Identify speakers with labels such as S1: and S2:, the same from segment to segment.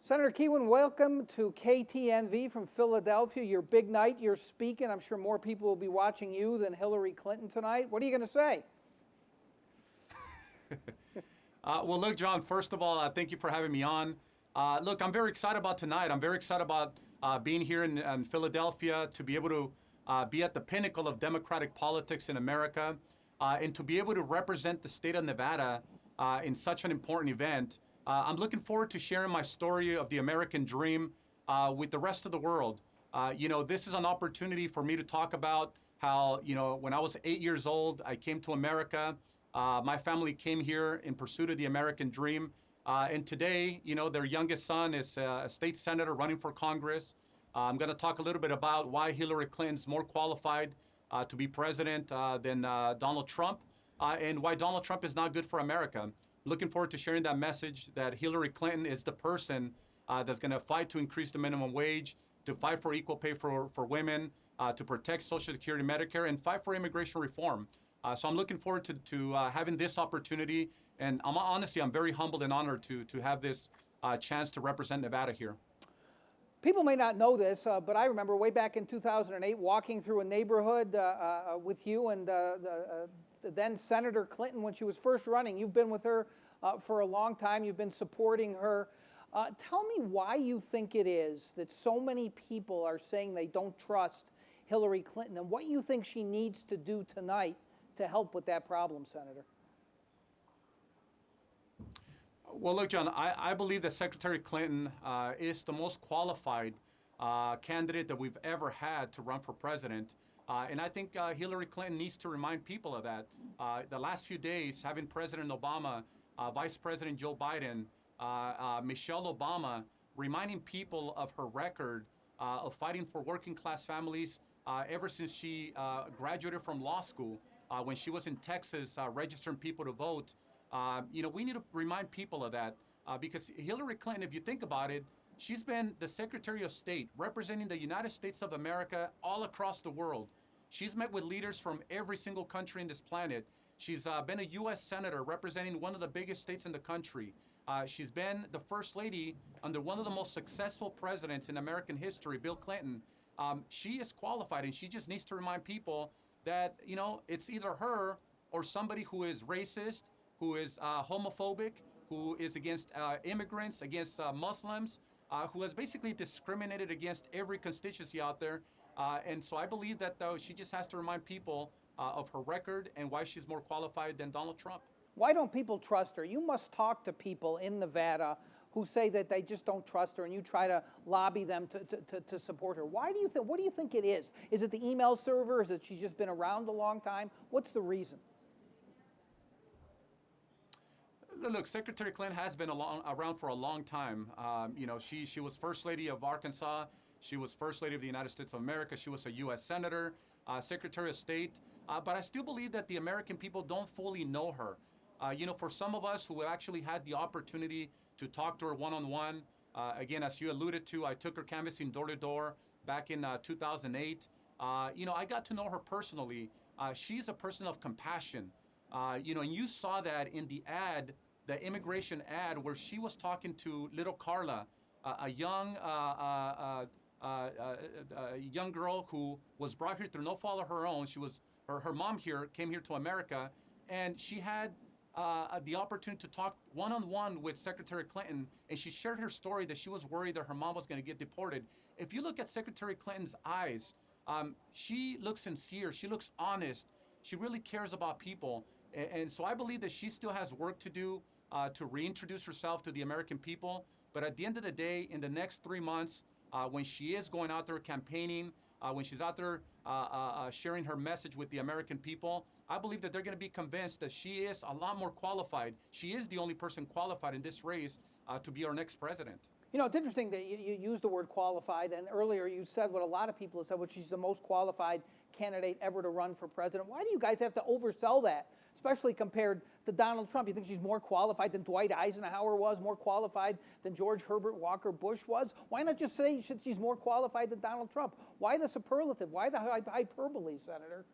S1: Senator Kihuen, welcome to KTNV from Philadelphia. Your big night, you're speaking. I'm sure more people will be watching you than Hillary Clinton tonight. What are you going to say?
S2: Well, look, John, first of all, thank you for having me on. Look, I'm very excited about tonight. I'm very excited about being here in Philadelphia to be able to be at the pinnacle of democratic politics in America and to be able to represent the state of Nevada in such an important event. I'm looking forward to sharing my story of the American dream with the rest of the world. This is an opportunity for me to talk about how, when I was 8 years old, I came to America. My family came here in pursuit of the American dream. And today, their youngest son is a state senator running for Congress. I'm going to talk a little bit about why Hillary Clinton's more qualified to be president than Donald Trump, and why Donald Trump is not good for America. Looking forward to sharing that message that Hillary Clinton is the person that's going to fight to increase the minimum wage, to fight for equal pay for women, to protect Social Security, Medicare, and fight for immigration reform. So I'm looking forward to having this opportunity, and I'm very humbled and honored to have this chance to represent Nevada here.
S1: People may not know this, but I remember way back in 2008 walking through a neighborhood with you and then Senator Clinton when she was first running. You've been with her for a long time. You've been supporting her. Tell me why you think it is that so many people are saying they don't trust Hillary Clinton, and what you think she needs to do tonight to help with that problem, Senator.
S2: Well, look, John, I believe that Secretary Clinton is the most qualified candidate that we've ever had to run for president. And I think Hillary Clinton needs to remind people of that. The last few days, having President Obama, Vice President Joe Biden, Michelle Obama, reminding people of her record of fighting for working class families ever since she graduated from law school, when she was in Texas registering people to vote. We need to remind people of that because Hillary Clinton, if you think about it, she's been the Secretary of State representing the United States of America all across the world. She's met with leaders from every single country in this planet. She's been a U.S. Senator representing one of the biggest states in the country. She's been the First Lady under one of the most successful presidents in American history, Bill Clinton. She is qualified, and she just needs to remind people that, it's either her or somebody who is racist, who is homophobic, who is against immigrants, against Muslims, who has basically discriminated against every constituency out there. And so I believe that, though, she just has to remind people of her record and why she's more qualified than Donald Trump.
S1: Why don't people trust her? You must talk to people in Nevada who say that they just don't trust her, and you try to lobby them to support her. Why do you think? What do you think it is? Is it the email server? Is it she's just been around a long time? What's the reason?
S2: Look, Secretary Clinton has been around for a long time. She was First Lady of Arkansas. She was First Lady of the United States of America. She was a U.S. Senator, Secretary of State. But I still believe that the American people don't fully know her. For some of us who have actually had the opportunity to talk to her one-on-one, again, as you alluded to, I took her canvassing door-to-door back in 2008. I got to know her personally. She's a person of compassion. And you saw that in the ad, the immigration ad, where she was talking to little Carla, a young girl who was brought here through no fault of her own. Her mom came here to America, and she had the opportunity to talk one-on-one with Secretary Clinton, and she shared her story that she was worried that her mom was going to get deported. If you look at Secretary Clinton's eyes, she looks sincere, she looks honest, she really cares about people. And so I believe that she still has work to do to reintroduce herself to the American people. But at the end of the day, in the next 3 months, when she is going out there campaigning, when she's out there sharing her message with the American people, I believe that they're going to be convinced that she is a lot more qualified. She is the only person qualified in this race to be our next president.
S1: It's interesting that you use the word qualified, and earlier you said what a lot of people have said, which she's the most qualified candidate ever to run for president. Why do you guys have to oversell that, especially compared to Donald Trump? You think she's more qualified than Dwight Eisenhower was, more qualified than George Herbert Walker Bush was? Why not just say she's more qualified than Donald Trump? Why the superlative? Why the hyperbole, Senator?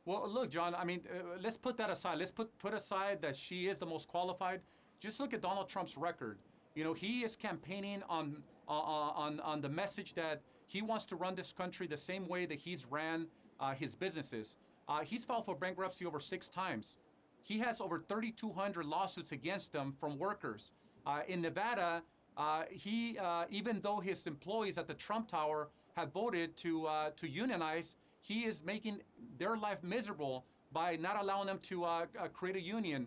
S2: Well, look, John, let's put that aside. Let's put aside that she is the most qualified. just look at Donald Trump's record. You know, he is campaigning on the message that he wants to run this country the same way that he's ran his businesses. He's filed for bankruptcy over 6 times. He has over 3,200 lawsuits against him from workers. In Nevada, even though his employees at the Trump Tower have voted to unionize, he is making their life miserable by not allowing them to create a union.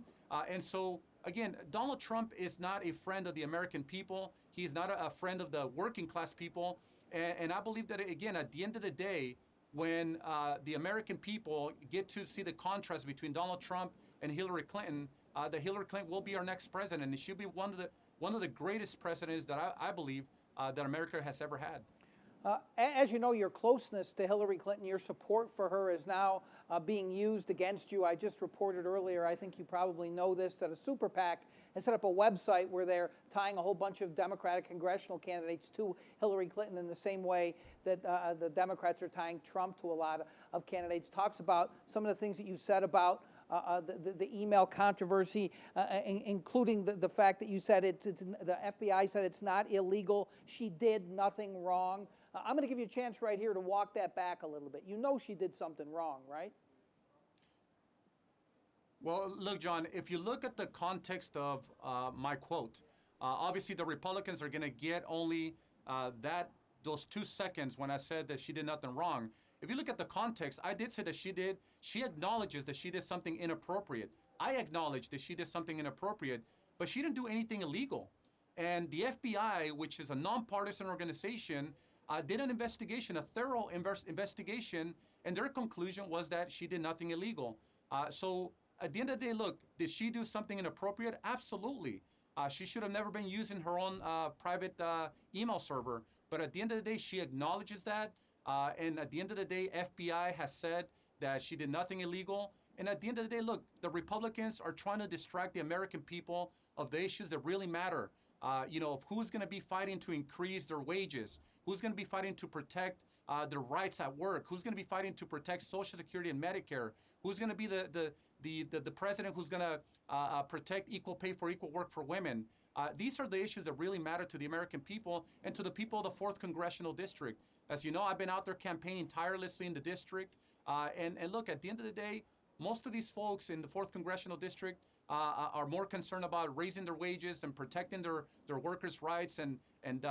S2: And so, again, Donald Trump is not a friend of the American people. He's not a friend of the working class people. And I believe that, again, at the end of the day, when the American people get to see the contrast between Donald Trump and Hillary Clinton, that Hillary Clinton will be our next president, and she'll be one of the greatest presidents that I believe that America has ever had.
S1: As you know, your closeness to Hillary Clinton, your support for her is now being used against you. I just reported earlier, I think you probably know this, that a super PAC has set up a website where they're tying a whole bunch of Democratic congressional candidates to Hillary Clinton in the same way that the Democrats are tying Trump to a lot of candidates. Talks about some of the things that you said about the email controversy, including the fact that you said the FBI said it's not illegal. She did nothing wrong. I'm going to give you a chance right here to walk that back a little bit. You know she did something wrong, right?
S2: Well, look, John, if you look at the context of my quote, obviously the Republicans are going to get only those 2 seconds when I said that she did nothing wrong. If you look at the context, I did say that she acknowledges that she did something inappropriate. I acknowledge that she did something inappropriate, but she didn't do anything illegal. And the FBI, which is a nonpartisan organization, did an investigation, a thorough investigation, and their conclusion was that she did nothing illegal. So at the end of the day, look, did she do something inappropriate? Absolutely. She should have never been using her own private email server. But at the end of the day, she acknowledges that. And at the end of the day, FBI has said that she did nothing illegal. And at the end of the day, look, the Republicans are trying to distract the American people of the issues that really matter. You know, of who's going to be fighting to increase their wages, who's going to be fighting to protect their rights at work, who's going to be fighting to protect Social Security and Medicare, who's going to be the president who's going to protect equal pay for equal work for women. These are the issues that really matter to the American people and to the people of the 4th Congressional District. As you know, I've been out there campaigning tirelessly in the district. And look, at the end of the day, most of these folks in the 4th Congressional District are more concerned about raising their wages and protecting their workers' rights than an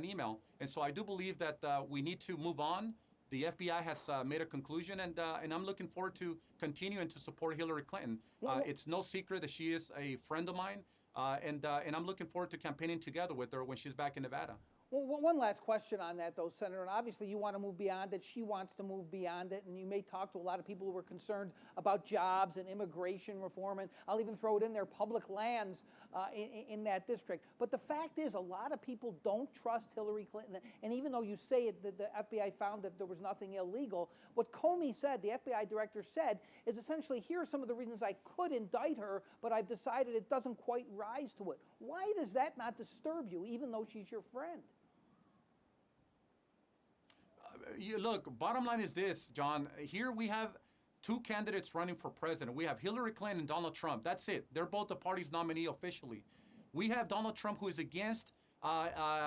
S2: email. And so I do believe that we need to move on. The FBI has made a conclusion, and I'm looking forward to continuing to support Hillary Clinton. It's no secret that she is a friend of mine, and I'm looking forward to campaigning together with her when she's back in Nevada.
S1: Well, one last question on that, though, Senator, and obviously you want to move beyond it. She wants to move beyond it, and you may talk to a lot of people who are concerned about jobs and immigration reform, and I'll even throw it in there, public lands in that district. But the fact is, a lot of people don't trust Hillary Clinton, and even though you say that the FBI found that there was nothing illegal, what Comey said, the FBI director said, is essentially, here are some of the reasons I could indict her, but I've decided it doesn't quite rise to it. Why does that not disturb you, even though she's your friend?
S2: Look, bottom line is this, John. Here we have 2 candidates running for president. We have Hillary Clinton and Donald Trump. That's it. They're both the party's nominee officially. We have Donald Trump, who is against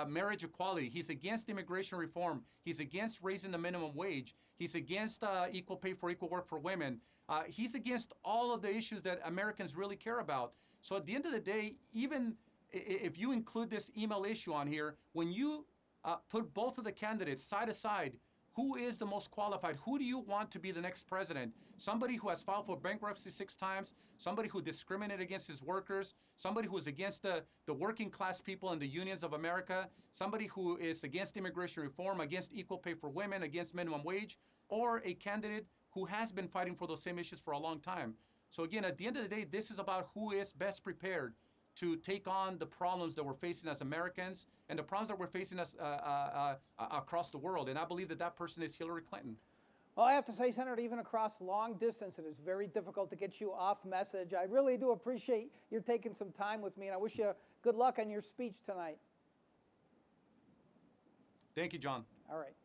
S2: marriage equality. He's against immigration reform. He's against raising the minimum wage. He's against equal pay for equal work for women. He's against all of the issues that Americans really care about. So at the end of the day, even if you include this email issue on here, when you put both of the candidates side to side, who is the most qualified? Who do you want to be the next president? Somebody who has filed for bankruptcy 6 times, somebody who discriminated against his workers, somebody who is against the working class people and the unions of America, somebody who is against immigration reform, against equal pay for women, against minimum wage, or a candidate who has been fighting for those same issues for a long time. So again, at the end of the day, this is about who is best prepared to take on the problems that we're facing as Americans and the problems that we're facing as, across the world. And I believe that person is Hillary Clinton.
S1: Well, I have to say, Senator, even across long distance, it is very difficult to get you off message. I really do appreciate you taking some time with me, and I wish you good luck on your speech tonight.
S2: Thank you, John.
S1: All right.